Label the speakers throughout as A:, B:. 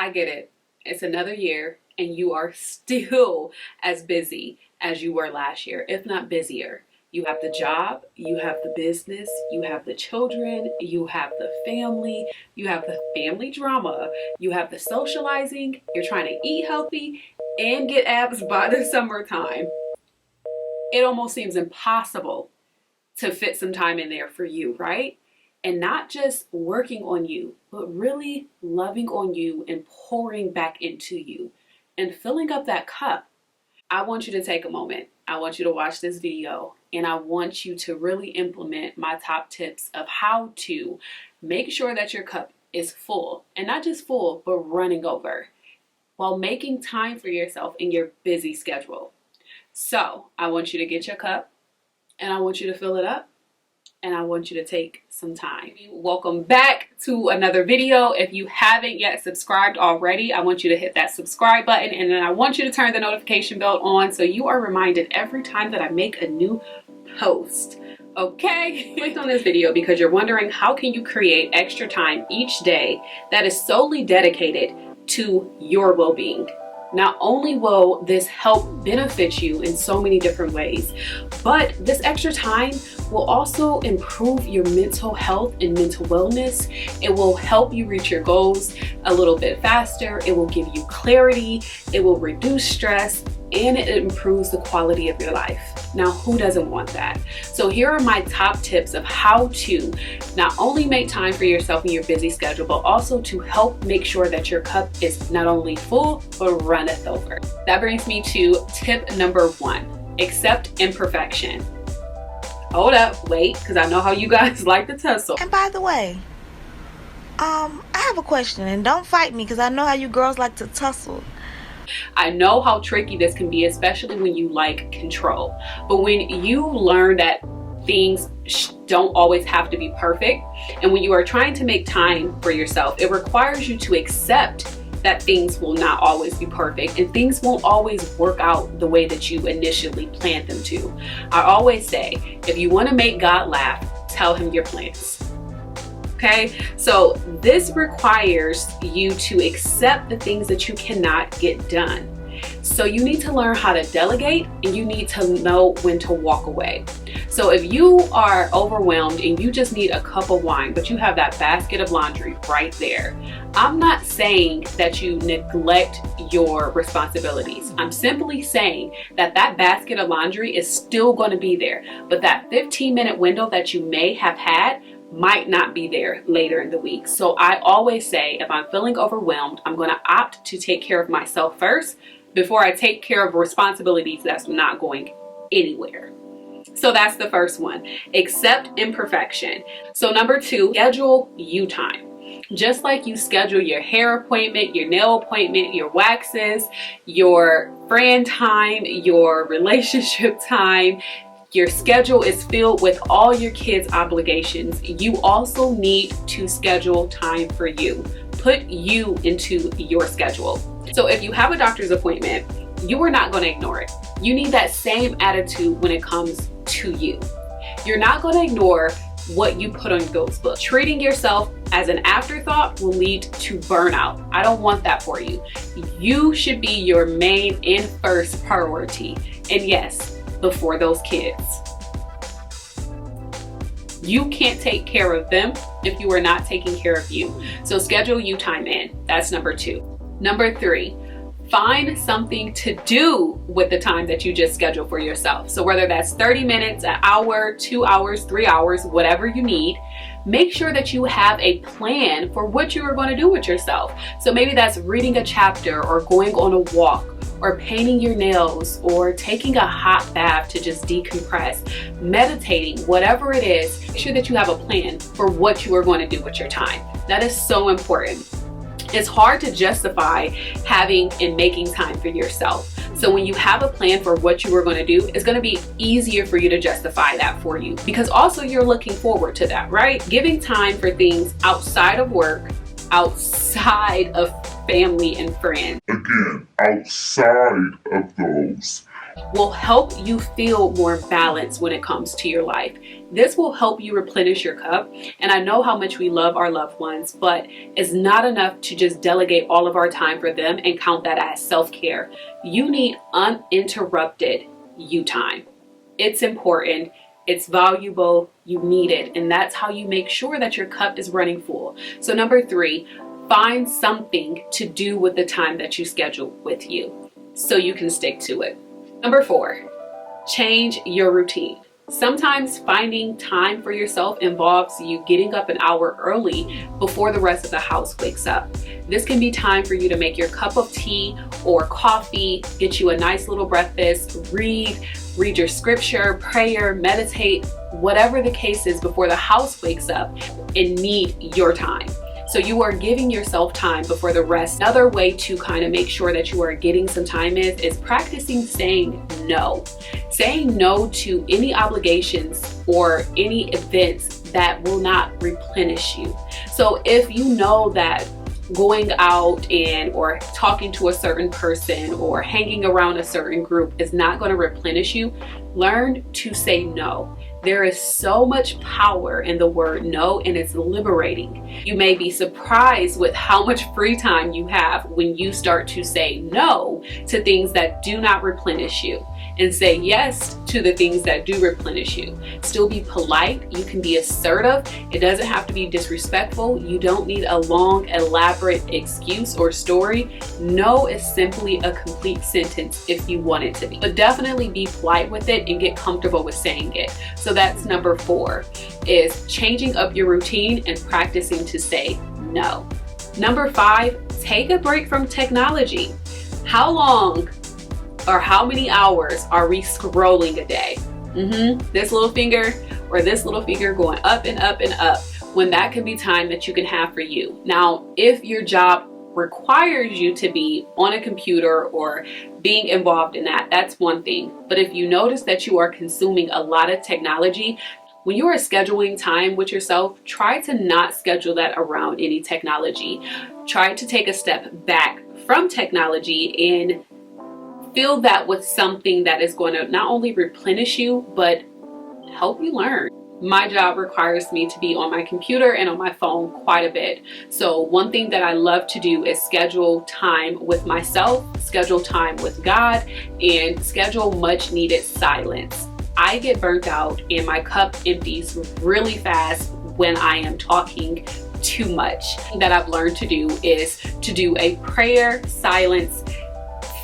A: I get it. It's another year and you are still as busy as you were last year, if not busier. You have the job, you have the business, you have the children, you have the family, you have the family drama, you have the socializing, you're trying to eat healthy and get abs by the summertime. It almost seems impossible to fit some time in there for you, right? And not just working on you, but really loving on you and pouring back into you and filling up that cup. I want you to take a moment. I want you to watch this video and I want you to really implement my top tips of how to make sure that your cup is full, and not just full, but running over, while making time for yourself in your busy schedule. So I want you to get your cup and I want you to fill it up. And I want you to take some time. Welcome back to another video. If you haven't yet subscribed already, I want you to hit that subscribe button, and then I want you to turn the notification bell on so you are reminded every time that I make a new post. Okay? Clicked on this video because you're wondering, how can you create extra time each day that is solely dedicated to your well-being? Not only will this help benefit you in so many different ways, but this extra time will also improve your mental health and mental wellness. It will help you reach your goals a little bit faster. It will give you clarity. It will reduce stress, and it improves the quality of your life. Now, who doesn't want that? So here are my top tips of how to not only make time for yourself in your busy schedule, but also to help make sure that your cup is not only full, but runneth over. That brings me to tip number 1, accept imperfection. Hold up, wait, because I know how you guys like to tussle.
B: And by the way, I have a question, and don't fight me because I know how you girls like to tussle.
A: I know how tricky this can be, especially when you like control. But when you learn that things don't always have to be perfect, and when you are trying to make time for yourself, it requires you to accept that things will not always be perfect and things won't always work out the way that you initially planned them to. I always say, if you want to make God laugh, tell him your plans. Okay, so this requires you to accept the things that you cannot get done. So you need to learn how to delegate, and you need to know when to walk away. So if you are overwhelmed and you just need a cup of wine, but you have that basket of laundry right there, I'm not saying that you neglect your responsibilities. I'm simply saying that that basket of laundry is still going to be there, but that 15-minute window that you may have had might not be there later in the week. So I always say, if I'm feeling overwhelmed, I'm going to opt to take care of myself first before I take care of responsibilities that's not going anywhere. So that's the first one. Accept imperfection. So number 2, schedule you time. Just like you schedule your hair appointment, your nail appointment, your waxes, your friend time, your relationship time, your schedule is filled with all your kids' obligations. You also need to schedule time for you. Put you into your schedule. So if you have a doctor's appointment, you are not going to ignore it. You need that same attitude when it comes to you. You're not going to ignore what you put on those books. Treating yourself as an afterthought will lead to burnout. I don't want that for you. You should be your main and first priority. And yes, before those kids. You can't take care of them if you are not taking care of you. So schedule you time in. That's number 2. Number 3, find something to do with the time that you just scheduled for yourself. So whether that's 30 minutes, an hour, 2 hours, 3 hours, whatever you need, make sure that you have a plan for what you are going to do with yourself. So maybe that's reading a chapter, or going on a walk, or painting your nails, or taking a hot bath to just decompress, meditating, whatever it is. Make sure that you have a plan for what you are going to do with your time. That is so important. It's hard to justify having and making time for yourself. So when you have a plan for what you are going to do, it's going to be easier for you to justify that for you, because also you're looking forward to that, right? Giving time for things outside of work, outside of family and friends.
C: Again, outside of those
A: will help you feel more balanced when it comes to your life. This will help you replenish your cup. And I know how much we love our loved ones, but it's not enough to just delegate all of our time for them and count that as self-care. You need uninterrupted you time. It's important. It's valuable. You need it. And that's how you make sure that your cup is running full. So number 3, find something to do with the time that you schedule with you so you can stick to it. Number 4, change your routine. Sometimes finding time for yourself involves you getting up an hour early before the rest of the house wakes up. This can be time for you to make your cup of tea or coffee, get you a nice little breakfast, read your scripture, prayer, meditate, whatever the case is before the house wakes up and need your time. So you are giving yourself time before the rest. Another way to kind of make sure that you are getting some time is practicing saying no. Saying no to any obligations or any events that will not replenish you. So if you know that going out or talking to a certain person or hanging around a certain group is not going to replenish you, learn to say no. There is so much power in the word no, and it's liberating. You may be surprised with how much free time you have when you start to say no to things that do not replenish you and say yes to the things that do replenish you. Still be polite. You can be assertive. It doesn't have to be disrespectful. You don't need a long, elaborate excuse or story. No is simply a complete sentence if you want it to be. But definitely be polite with it and get comfortable with saying it. So that's number 4, is changing up your routine and practicing to say no. Number 5, take a break from technology. How long or how many hours are we scrolling a day? This little finger or this little finger going up and up and up, when that can be time that you can have for you. Now, if your job requires you to be on a computer or being involved in that, that's one thing. But if you notice that you are consuming a lot of technology, when you are scheduling time with yourself, try to not schedule that around any technology. Try to take a step back from technology and fill that with something that is going to not only replenish you, but help you learn. My job requires me to be on my computer and on my phone quite a bit. So one thing that I love to do is schedule time with myself, schedule time with God, and schedule much needed silence. I get burnt out and my cup empties really fast when I am talking too much. That I've learned to do is to do a prayer silence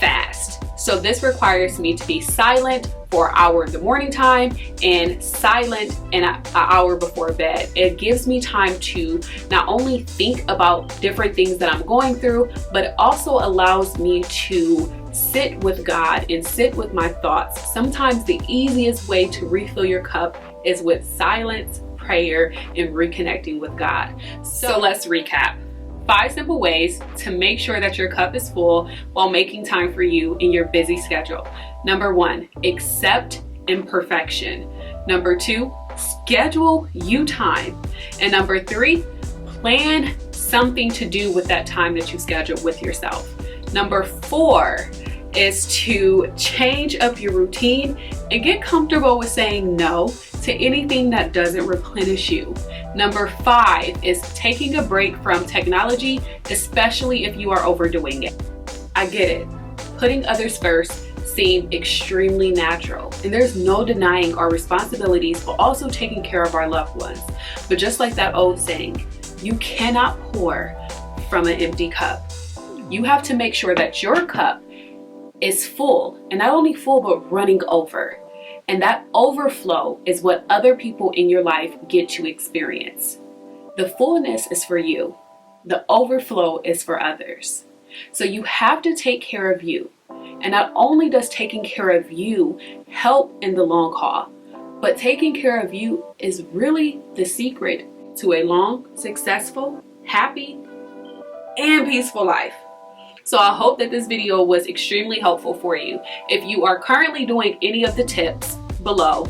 A: fast. So this requires me to be silent for an hour in the morning time and silent an hour before bed. It gives me time to not only think about different things that I'm going through, but it also allows me to sit with God and sit with my thoughts. Sometimes the easiest way to refill your cup is with silence, prayer, and reconnecting with God. So let's recap. 5 simple ways to make sure that your cup is full while making time for you in your busy schedule. Number 1, accept imperfection. Number 2, schedule you time. And number 3, plan something to do with that time that you schedule with yourself. Number 4 is to change up your routine and get comfortable with saying no to anything that doesn't replenish you. Number 5 is taking a break from technology, especially if you are overdoing it. I get it. Putting others first seems extremely natural, and there's no denying our responsibilities, but also taking care of our loved ones. But just like that old saying, you cannot pour from an empty cup. You have to make sure that your cup is full, and not only full, but running over. And that overflow is what other people in your life get to experience. The fullness is for you. The overflow is for others. So you have to take care of you. And not only does taking care of you help in the long haul, but taking care of you is really the secret to a long, successful, happy, and peaceful life. So I hope that this video was extremely helpful for you. If you are currently doing any of the tips below,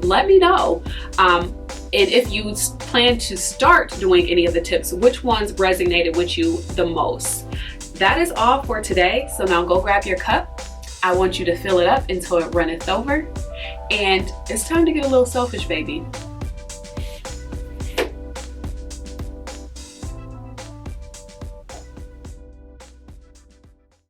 A: let me know. And if you plan to start doing any of the tips, which ones resonated with you the most? That is all for today. So now go grab your cup I want you to fill it up until it runneth over. And it's time to get a little selfish, baby.